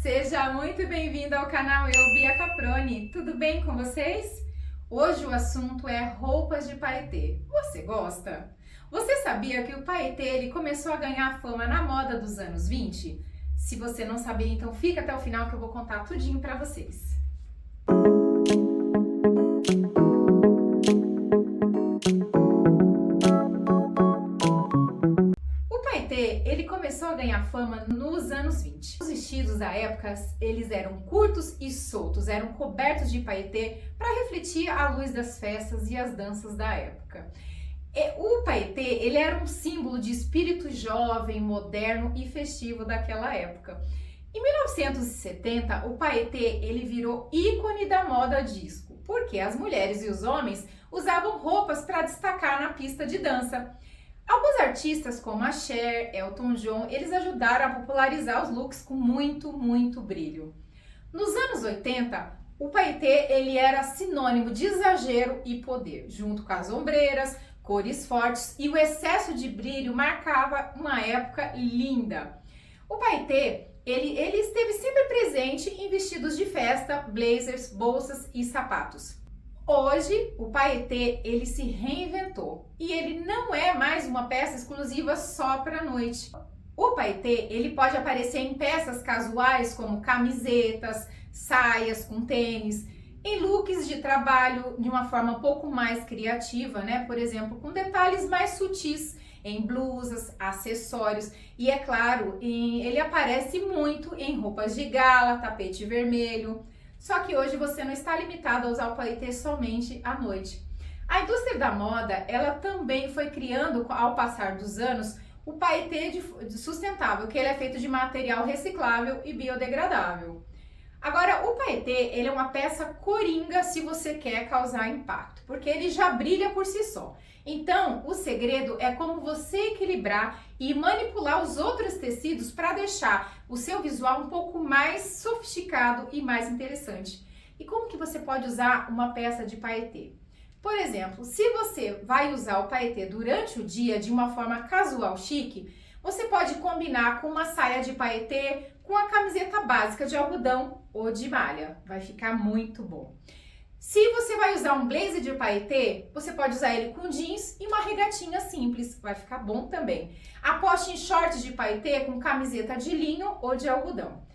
Seja muito bem-vindo ao canal Bia Caproni. Tudo bem com vocês? Hoje o assunto é roupas de paetê. Você gosta? Você sabia que o paetê ele começou a ganhar fama na moda dos anos 20? Se você não sabia, então fica até o final que eu vou contar tudinho pra vocês. Ele começou a ganhar fama nos anos 20. Os vestidos da época, eles eram curtos e soltos, eram cobertos de paetê para refletir a luz das festas e as danças da época. O paetê, ele era um símbolo de espírito jovem, moderno e festivo daquela época. Em 1970, o paetê, ele virou ícone da moda disco, porque as mulheres e os homens usavam roupas para destacar na pista de dança. Alguns artistas como a Cher, Elton John, eles ajudaram a popularizar os looks com muito brilho. Nos anos 80, o paetê ele era sinônimo de exagero e poder, junto com as ombreiras, cores fortes e o excesso de brilho marcava uma época linda. O paetê ele esteve sempre presente em vestidos de festa, blazers, bolsas e sapatos. Hoje, o paetê, ele se reinventou e ele não é mais uma peça exclusiva só para a noite. O paetê, ele pode aparecer em peças casuais como camisetas, saias com tênis, em looks de trabalho de uma forma um pouco mais criativa, né? Por exemplo, com detalhes mais sutis, em blusas, acessórios e, é claro, ele aparece muito em roupas de gala, tapete vermelho. Só que hoje você não está limitado a usar o paetê somente à noite. A indústria da moda, ela também foi criando, ao passar dos anos, o paetê sustentável, que ele é feito de material reciclável e biodegradável. Agora, o paetê, ele é uma peça coringa se você quer causar impacto, porque ele já brilha por si só. Então, o segredo é como você equilibrar e manipular os outros tecidos para deixar o seu visual um pouco mais sofisticado e mais interessante. E como que você pode usar uma peça de paetê? Por exemplo, se você vai usar o paetê durante o dia de uma forma casual chique, você pode combinar com uma saia de paetê com a camiseta básica de algodão ou de malha. Vai ficar muito bom. Se você vai usar um blazer de paetê, você pode usar ele com jeans e uma regatinha simples, vai ficar bom também. Aposte em shorts de paetê com camiseta de linho ou de algodão.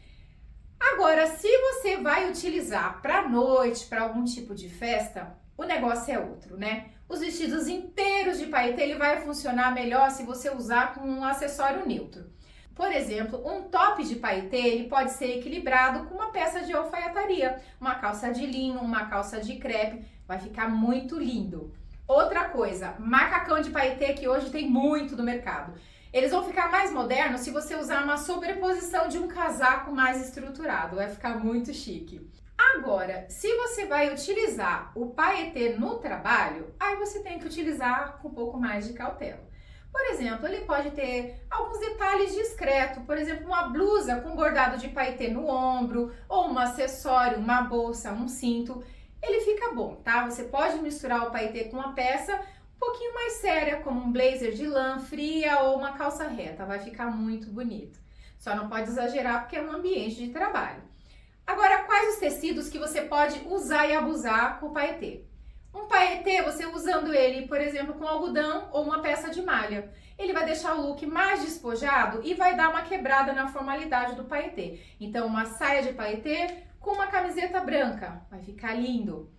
Agora, se você vai utilizar para noite, para algum tipo de festa, o negócio é outro, né? Os vestidos inteiros de paetê, ele vai funcionar melhor se você usar com um acessório neutro. Por exemplo, um top de paetê ele pode ser equilibrado com uma peça de alfaiataria, uma calça de linho, uma calça de crepe, vai ficar muito lindo. Outra coisa, macacão de paetê que hoje tem muito no mercado. Eles vão ficar mais modernos se você usar uma sobreposição de um casaco mais estruturado, vai ficar muito chique. Agora, se você vai utilizar o paetê no trabalho, aí você tem que utilizar com um pouco mais de cautela. Por exemplo, ele pode ter alguns detalhes discretos, por exemplo, uma blusa com bordado de paetê no ombro, ou um acessório, uma bolsa, um cinto. Ele fica bom, tá? Você pode misturar o paetê com uma peça um pouquinho mais séria, como um blazer de lã fria ou uma calça reta, vai ficar muito bonito. Só não pode exagerar porque é um ambiente de trabalho. Agora, quais os tecidos que você pode usar e abusar com o paetê? Um paetê, você usando ele, por exemplo, com algodão ou uma peça de malha. Ele vai deixar o look mais despojado e vai dar uma quebrada na formalidade do paetê. Então, uma saia de paetê com uma camiseta branca, vai ficar lindo.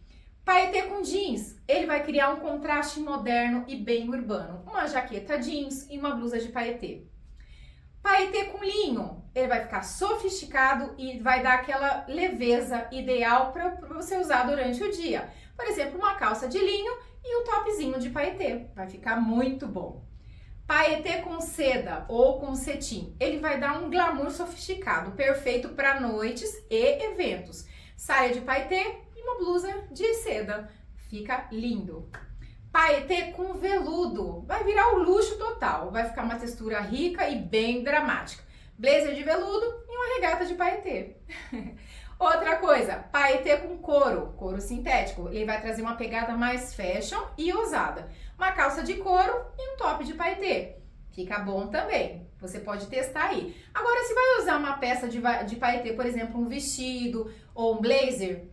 Paetê com jeans, ele vai criar um contraste moderno e bem urbano. Uma jaqueta jeans e uma blusa de paetê. Paetê com linho, ele vai ficar sofisticado e vai dar aquela leveza ideal para você usar durante o dia. Por exemplo, uma calça de linho e um topzinho de paetê, vai ficar muito bom. Paetê com seda ou com cetim, ele vai dar um glamour sofisticado, perfeito para noites e eventos. Saia de paetê e uma blusa de seda, fica lindo. Paetê com veludo, vai virar o luxo total, vai ficar uma textura rica e bem dramática. Blazer de veludo e uma regata de paetê. Outra coisa, paetê com couro sintético, ele vai trazer uma pegada mais fashion e ousada. Uma calça de couro e um top de paetê, fica bom também. Você pode testar aí. Agora, se vai usar uma peça de paetê, por exemplo, um vestido ou um blazer,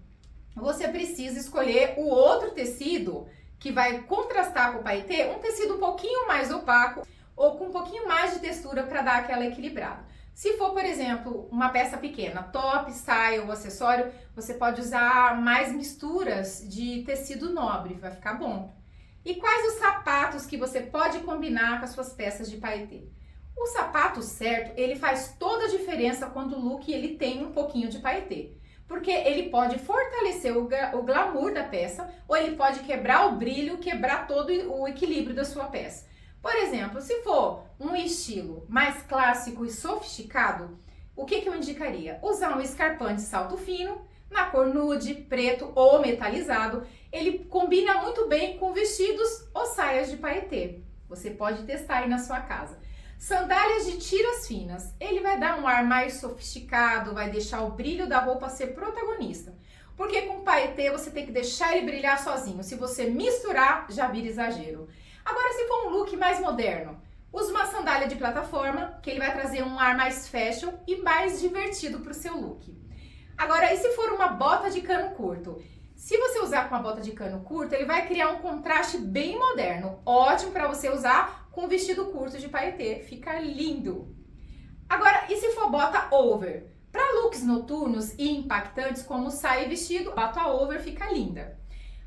você precisa escolher o outro tecido que vai contrastar com o paetê, um tecido um pouquinho mais opaco ou com um pouquinho mais de textura para dar aquela equilibrada. Se for, por exemplo, uma peça pequena, top, saia ou acessório, você pode usar mais misturas de tecido nobre, vai ficar bom. E quais os sapatos que você pode combinar com as suas peças de paetê? O sapato certo, ele faz toda a diferença quando o look ele tem um pouquinho de paetê. Porque ele pode fortalecer o glamour da peça ou ele pode quebrar o brilho, quebrar todo o equilíbrio da sua peça. Por exemplo, se for um estilo mais clássico e sofisticado, o que eu indicaria? Usar um escarpante salto fino, na cor nude, preto ou metalizado. Ele combina muito bem com vestidos ou saias de paetê. Você pode testar aí na sua casa. Sandálias de tiras finas, ele vai dar um ar mais sofisticado, vai deixar o brilho da roupa ser protagonista. Porque com paetê você tem que deixar ele brilhar sozinho, se você misturar já vira exagero. Agora se for um look mais moderno, use uma sandália de plataforma, que ele vai trazer um ar mais fashion e mais divertido para o seu look. Agora, e se for uma bota de cano curto? Se você usar com uma bota de cano curto, ele vai criar um contraste bem moderno, ótimo para você usar com vestido curto de paetê, fica lindo. Agora, e se for bota over? Para looks noturnos e impactantes como saia e vestido, bota over fica linda.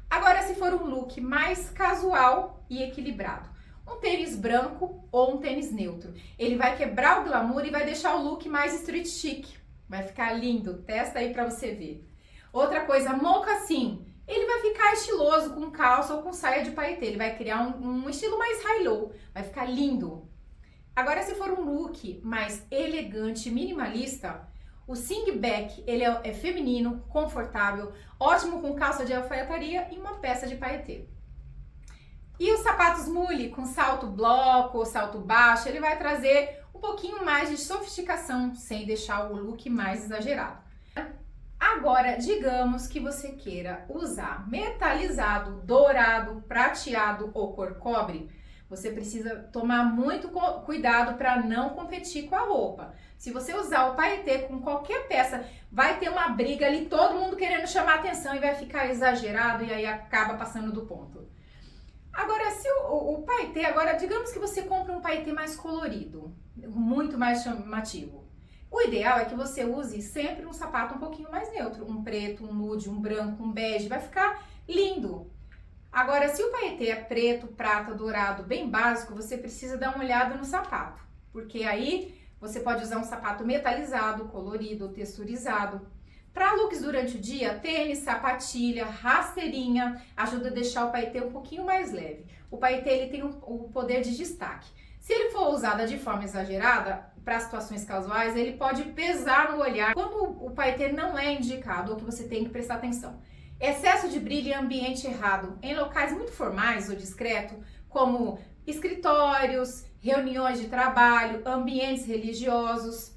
Agora, se for um look mais casual e equilibrado, um tênis branco ou um tênis neutro, ele vai quebrar o glamour e vai deixar o look mais street chic, vai ficar lindo, testa aí para você ver. Outra coisa, mocassim, ele vai ficar estiloso com calça ou com saia de paetê, ele vai criar um estilo mais high-low, vai ficar lindo. Agora, se for um look mais elegante, minimalista, o singback, ele é feminino, confortável, ótimo com calça de alfaiataria e uma peça de paetê. E os sapatos mule com salto bloco ou salto baixo, ele vai trazer um pouquinho mais de sofisticação, sem deixar o look mais exagerado. Agora, digamos que você queira usar metalizado, dourado, prateado ou cor cobre, você precisa tomar muito cuidado para não competir com a roupa. Se você usar o paetê com qualquer peça, vai ter uma briga ali, todo mundo querendo chamar atenção e vai ficar exagerado e aí acaba passando do ponto. Agora, se o paetê, agora digamos que você compra um paetê mais colorido, muito mais chamativo. O ideal é que você use sempre um sapato um pouquinho mais neutro, um preto, um nude, um branco, um bege, vai ficar lindo. Agora, se o paetê é preto, prata, dourado, bem básico, você precisa dar uma olhada no sapato, porque aí você pode usar um sapato metalizado, colorido, texturizado. Para looks durante o dia, tênis, sapatilha, rasteirinha, ajuda a deixar o paetê um pouquinho mais leve. O paetê ele tem o poder de destaque. Se ele for usado de forma exagerada, para situações casuais, ele pode pesar no olhar quando o paetê não é indicado ou que você tem que prestar atenção. Excesso de brilho em ambiente errado, em locais muito formais ou discretos, como escritórios, reuniões de trabalho, ambientes religiosos.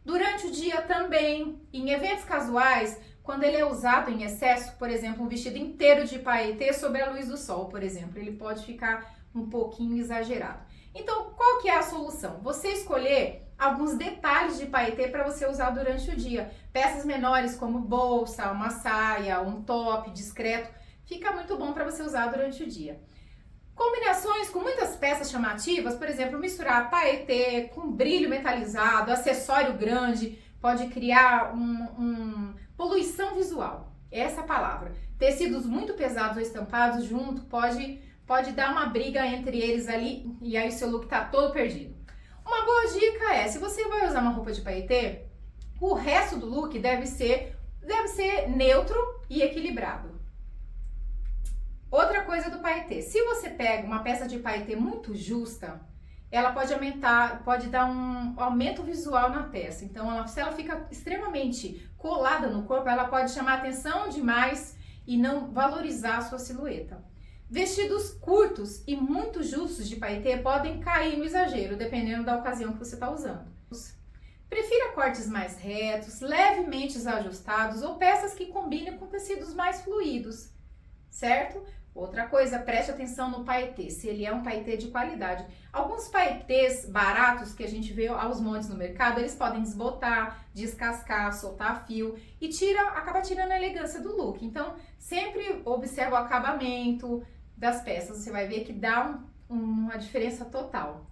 Durante o dia também, em eventos casuais, quando ele é usado em excesso, por exemplo, um vestido inteiro de paetê sobre a luz do sol, por exemplo, ele pode ficar um pouquinho exagerado. Então, qual que é a solução? Você escolher alguns detalhes de paetê para você usar durante o dia. Peças menores como bolsa, uma saia, um top discreto, fica muito bom para você usar durante o dia. Combinações com muitas peças chamativas, por exemplo, misturar paetê com brilho metalizado, acessório grande, pode criar poluição visual. Essa é a palavra. Tecidos muito pesados ou estampados junto pode dar uma briga entre eles ali e aí o seu look tá todo perdido. Uma boa dica é, se você vai usar uma roupa de paetê, o resto do look deve ser neutro e equilibrado. Outra coisa do paetê, se você pega uma peça de paetê muito justa, ela pode dar um aumento visual na peça. Então, se ela fica extremamente colada no corpo, ela pode chamar atenção demais e não valorizar a sua silhueta. Vestidos curtos e muito justos de paetê podem cair no exagero, dependendo da ocasião que você está usando. Prefira cortes mais retos, levemente ajustados ou peças que combinem com tecidos mais fluidos, certo? Outra coisa, preste atenção no paetê, se ele é um paetê de qualidade. Alguns paetês baratos que a gente vê aos montes no mercado, eles podem desbotar, descascar, soltar fio e acaba tirando a elegância do look. Então, sempre observa o acabamento das peças, você vai ver que dá uma diferença total.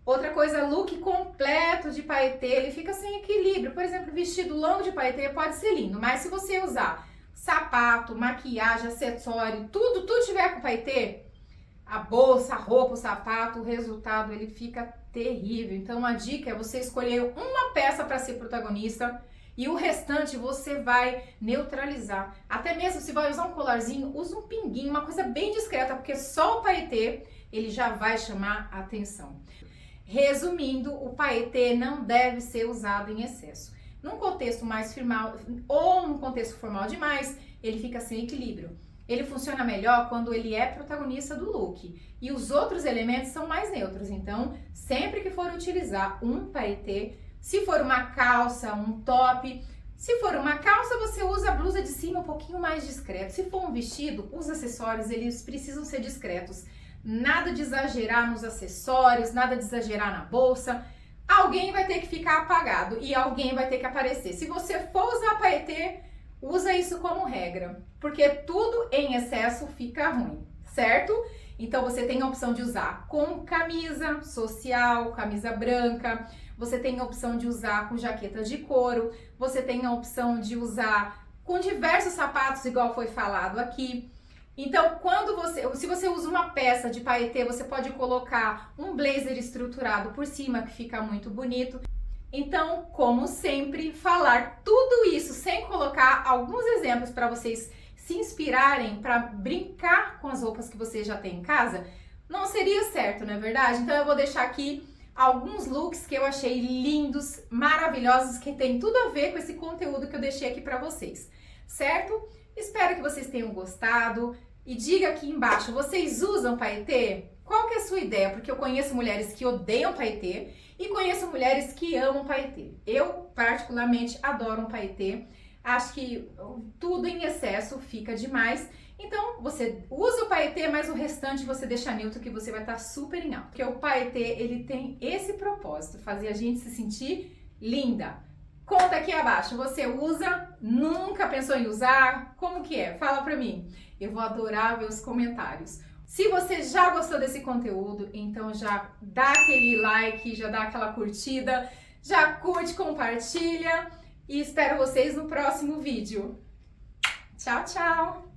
Outra coisa, look completo de paetê, ele fica sem equilíbrio. Por exemplo, vestido longo de paetê pode ser lindo, mas se você usar sapato, maquiagem, acessório, tudo tiver com paetê, a bolsa, a roupa, o sapato, o resultado ele fica terrível. Então a dica é você escolher uma peça para ser protagonista e o restante você vai neutralizar. Até mesmo se vai usar um colarzinho, usa um pinguinho, uma coisa bem discreta, porque só o paetê ele já vai chamar a atenção. Resumindo, o paetê não deve ser usado em excesso. Num contexto mais formal ou num contexto formal demais, ele fica sem equilíbrio. Ele funciona melhor quando ele é protagonista do look e os outros elementos são mais neutros. Então, sempre que for utilizar um paetê, se for uma calça, um top, se for uma calça, você usa a blusa de cima um pouquinho mais discreto. Se for um vestido, os acessórios eles precisam ser discretos. Nada de exagerar nos acessórios, nada de exagerar na bolsa. Alguém vai ter que ficar apagado e alguém vai ter que aparecer. Se você for usar paetê, usa isso como regra, porque tudo em excesso fica ruim, certo? Então você tem a opção de usar com camisa social, camisa branca, você tem a opção de usar com jaqueta de couro, você tem a opção de usar com diversos sapatos, igual foi falado aqui. Então, se você usa uma peça de paetê, você pode colocar um blazer estruturado por cima, que fica muito bonito. Então, como sempre, falar tudo isso sem colocar alguns exemplos para vocês se inspirarem para brincar com as roupas que você já tem em casa, não seria certo, não é verdade? Então, eu vou deixar aqui alguns looks que eu achei lindos, maravilhosos, que tem tudo a ver com esse conteúdo que eu deixei aqui para vocês, certo? Espero que vocês tenham gostado e diga aqui embaixo, vocês usam paetê? Qual que é a sua ideia? Porque eu conheço mulheres que odeiam paetê e conheço mulheres que amam paetê. Eu, particularmente, adoro um paetê. Acho que tudo em excesso fica demais. Então, você usa o paetê, mas o restante você deixa neutro que você vai estar super em alta. Porque o paetê, ele tem esse propósito, fazer a gente se sentir linda. Conta aqui abaixo, você usa? Nunca pensou em usar? Como que é? Fala pra mim. Eu vou adorar ver os comentários. Se você já gostou desse conteúdo, então já dá aquele like, já dá aquela curtida, já curte, compartilha e espero vocês no próximo vídeo. Tchau, tchau!